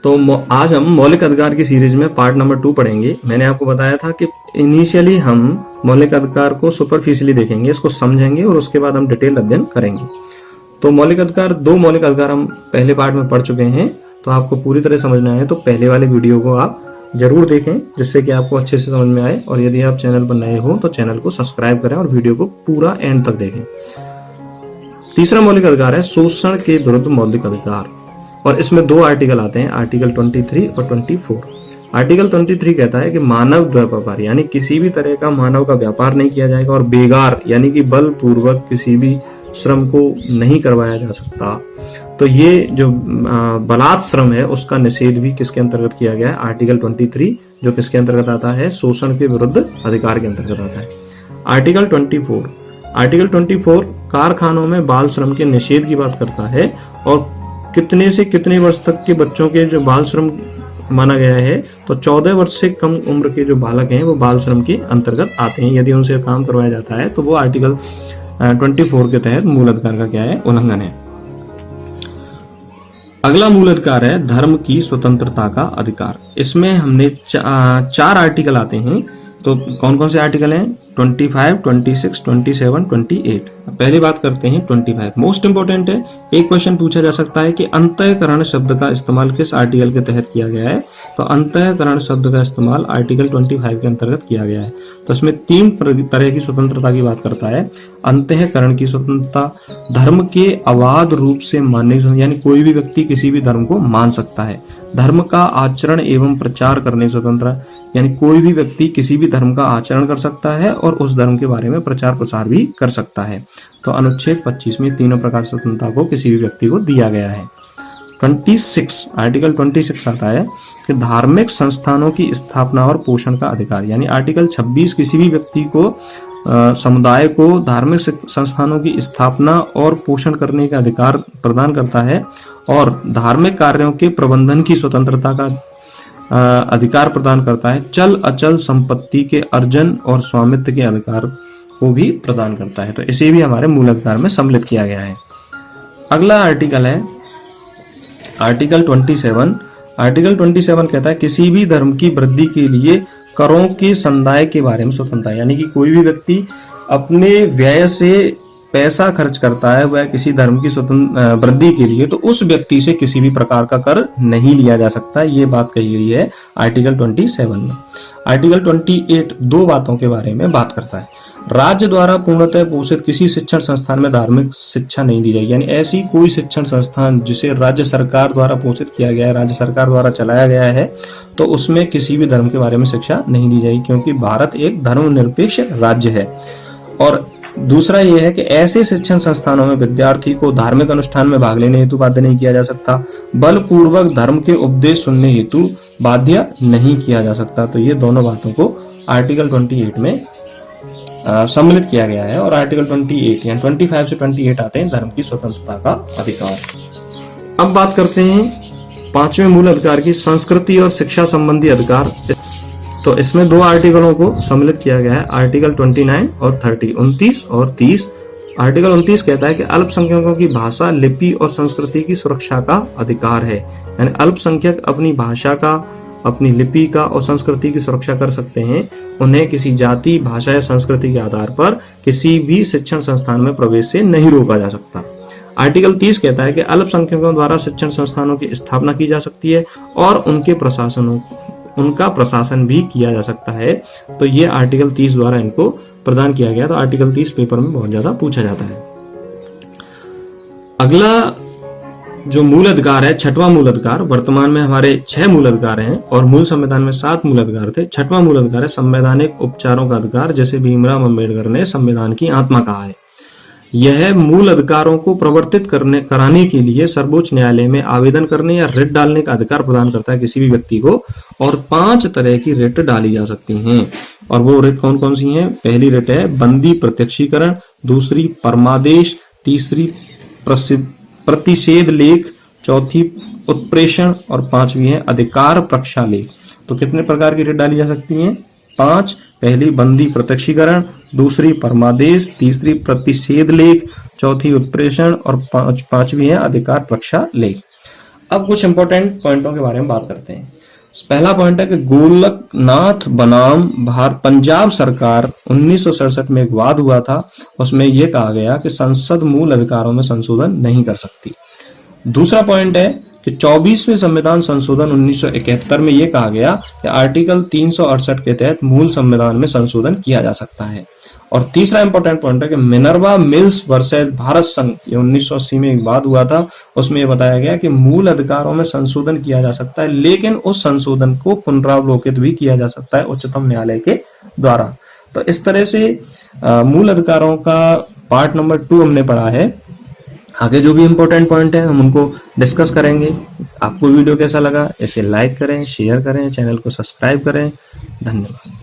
तो आज हम मौलिक अधिकार की सीरीज में पार्ट नंबर 2 पढ़ेंगे। मैंने आपको बताया था कि इनिशियली हम मौलिक अधिकार को सुपरफिशियली देखेंगे, इसको समझेंगे और उसके बाद हम डिटेल अध्ययन करेंगे। तो मौलिक अधिकार, 2 मौलिक अधिकार हम पहले पार्ट में पढ़ चुके हैं। तो आपको पूरी तरह समझना है तो पहले वाले वीडियो को आप जरूर देखें, जिससे कि आपको अच्छे से समझ में आए। और यदि आप चैनल पर नए हो तो चैनल को सब्सक्राइब करें और वीडियो को पूरा एंड तक देखें। तीसरा मौलिक अधिकार है शोषण के विरुद्ध मौलिक अधिकार, और इसमें 2 आर्टिकल आते हैं, आर्टिकल 23 और 24। आर्टिकल 23 कहता है कि मानव द्व्यापार यानी किसी भी तरह का मानव का व्यापार नहीं किया जाएगा, और बेगार यानी कि बलपूर्वक किसी भी श्रम को नहीं करवाया जा सकता। तो ये जो बलात् श्रम है उसका निषेध भी किसके अंतर्गत किया गया है? आर्टिकल 23, जो किसके अंतर्गत आता है? शोषण के विरुद्ध अधिकार के अंतर्गत आता है। आर्टिकल 24 कारखानों में बाल श्रम के निषेध की बात करता है, और कितने से कितने वर्ष तक के बच्चों के जो बाल श्रम माना गया है, तो 14 वर्ष से कम उम्र के जो बालक हैं वो बाल श्रम के अंतर्गत आते हैं। यदि उनसे काम करवाया जाता है तो वो आर्टिकल 24 के तहत मूल अधिकार का क्या है? उल्लंघन है। अगला मूल अधिकार है धर्म की स्वतंत्रता का अधिकार। इसमें हमने 4 आर्टिकल आते हैं। तो कौन कौन से आर्टिकल हैं? 25, 26, 27, 28। पहली बात करते हैं 25। मोस्ट इंपोर्टेंट है, एक क्वेश्चन पूछा जा सकता है कि अंतःकरण शब्द का इस्तेमाल किस आर्टिकल के तहत किया गया है? तो अंतःकरण शब्द का इस्तेमाल आर्टिकल 25 के अंतर्गत किया गया है। तो इसमें 3 तरह की स्वतंत्रता की बात करता है। अंतःकरण की स्वतंत्रता, धर्म के अबाध रूप से मानने की, यानी कोई भी व्यक्ति किसी भी धर्म को मान सकता है। धर्म का आचरण एवं प्रचार करने की स्वतंत्रता, यानी कोई भी व्यक्ति किसी भी धर्म का आचरण कर सकता है और उस धर्म के बारे में प्रचार प्रसार भी कर सकता है। तो अनुच्छेद 25 में तीनों प्रकार की स्वतंत्रता को किसी भी व्यक्ति को दिया गया है। 26, आर्टिकल 26 आता है कि धार्मिक संस्थानों की स्थापना और पोषण का अधिकार, यानी आर्टिकल 26 किसी भी व्यक्ति को समुदाय को धार्मिक संस्थानों की स्थापना और पोषण करने का अधिकार प्रदान करता है, और धार्मिक कार्यों के प्रबंधन की स्वतंत्रता का अधिकार प्रदान करता है। चल अचल संपत्ति के अर्जन और स्वामित्व के अधिकार को भी प्रदान करता है। तो इसे भी हमारे मूल अधिकार में सम्मिलित किया गया है। अगला आर्टिकल है आर्टिकल 27। आर्टिकल 27 कहता है किसी भी धर्म की वृद्धि के लिए करों के संदाय के बारे में स्वतंत्रता, यानी कि कोई भी व्यक्ति अपने व्यय से पैसा खर्च करता है वह किसी धर्म की वृद्धि के लिए, तो उस व्यक्ति से किसी भी प्रकार का कर नहीं लिया जा सकता। ये बात कही गई है आर्टिकल 27 में। आर्टिकल 28 2 बातों के बारे में बात करता है। राज्य द्वारा पूर्णतः पोषित किसी शिक्षण संस्थान में धार्मिक शिक्षा नहीं दी जाएगी, यानी ऐसी कोई शिक्षण संस्थान जिसे राज्य सरकार द्वारा पोषित किया गया है, राज्य सरकार द्वारा चलाया गया है, तो उसमें किसी भी धर्म के बारे में शिक्षा नहीं दी जाएगी, क्योंकि भारत एक धर्मनिरपेक्ष राज्य है। और दूसरा यह है कि ऐसे शिक्षण संस्थानों में विद्यार्थी को धार्मिक अनुष्ठान में भाग लेने हेतु बाध्य नहीं किया जा सकता, बलपूर्वक धर्म के उपदेश सुनने हेतु बाध्य नहीं किया जा सकता। तो ये दोनों बातों को आर्टिकल 28 में सम्मिलित किया गया है। और आर्टिकल 28 यानी 25 से 28 आते हैं धर्म की स्वतंत्रता का अधिकार। अब बात करते हैं 5वें मूल अधिकार की, संस्कृति और शिक्षा संबंधी अधिकार। तो इसमें 2 आर्टिकलों को सम्मिलित किया गया है, आर्टिकल 29 और 30, 29 और 30। आर्टिकल 29 कहता है कि अल्पसंख्यकों की भाषा, लिपि और संस्कृति की सुरक्षा का अधिकार है, यानी अल्पसंख्यक अपनी भाषा का, अपनी लिपि का और संस्कृति की सुरक्षा कर सकते हैं। उन्हें किसी जाति, भाषा या संस्कृति के आधार पर किसी भी शिक्षण संस्थान में प्रवेश से नहीं रोका जा सकता। आर्टिकल 30 कहता है कि अल्पसंख्यकों द्वारा शिक्षण संस्थानों की स्थापना की जा सकती है और उनका प्रशासन भी किया जा सकता है। तो ये आर्टिकल 30 द्वारा इनको प्रदान किया गया। तो आर्टिकल 30 पेपर में बहुत ज्यादा पूछा जाता है। अगला जो मूल अधिकार है, 6वां मूल अधिकार, वर्तमान में हमारे 6 मूल अधिकार हैं और मूल संविधान में 7 मूल अधिकार थे। 6वां मूल अधिकार है संवैधानिक उपचारों का अधिकार, जैसे भीमराव अम्बेडकर ने संविधान की आत्मा कहा है। यह मूल अधिकारों को प्रवर्तित कराने के लिए सर्वोच्च न्यायालय में आवेदन करने या रिट डालने का अधिकार प्रदान करता है किसी भी व्यक्ति को, और 5 तरह की रिट डाली जा सकती हैं। और वो रिट कौन कौन सी हैं? पहली रिट है बंदी प्रत्यक्षीकरण, दूसरी परमादेश, तीसरी प्रतिषेध लेख, चौथी उत्प्रेषण और 5वीं है अधिकार प्रक्षालेख। तो कितने प्रकार की रिट डाली जा सकती हैं? 5। पहली बंदी प्रत्यक्षीकरण, दूसरी परमादेश, तीसरी प्रतिषेध लेख, चौथी उत्प्रेषण और 5वीं है अधिकार प्रक्षालेख। अब कुछ इंपॉर्टेंट पॉइंटों के बारे में बात करते हैं। पहला पॉइंट है कि गोलकनाथ बनाम पंजाब सरकार 1967 में एक वाद हुआ था, उसमें यह कहा गया कि संसद मूल अधिकारों में संशोधन नहीं कर सकती। दूसरा पॉइंट है कि 24वें संविधान संशोधन 1971 में यह कहा गया कि आर्टिकल 368 के तहत मूल संविधान में संशोधन किया जा सकता है। और तीसरा इंपॉर्टेंट पॉइंट है कि मिनर्वा मिल्स वर्सेस भारत संघ, ये 1980 में एक बात हुआ था, उसमें यह बताया गया कि मूल अधिकारों में संशोधन किया जा सकता है, लेकिन उस संशोधन को पुनरावलोकित भी किया जा सकता है उच्चतम न्यायालय के द्वारा। तो इस तरह से मूल अधिकारों का पार्ट नंबर 2 हमने पढ़ा है। आगे जो भी इंपॉर्टेंट पॉइंट है हम उनको डिस्कस करेंगे। आपको वीडियो कैसा लगा, इसे लाइक करें, शेयर करें, चैनल को सब्सक्राइब करें। धन्यवाद।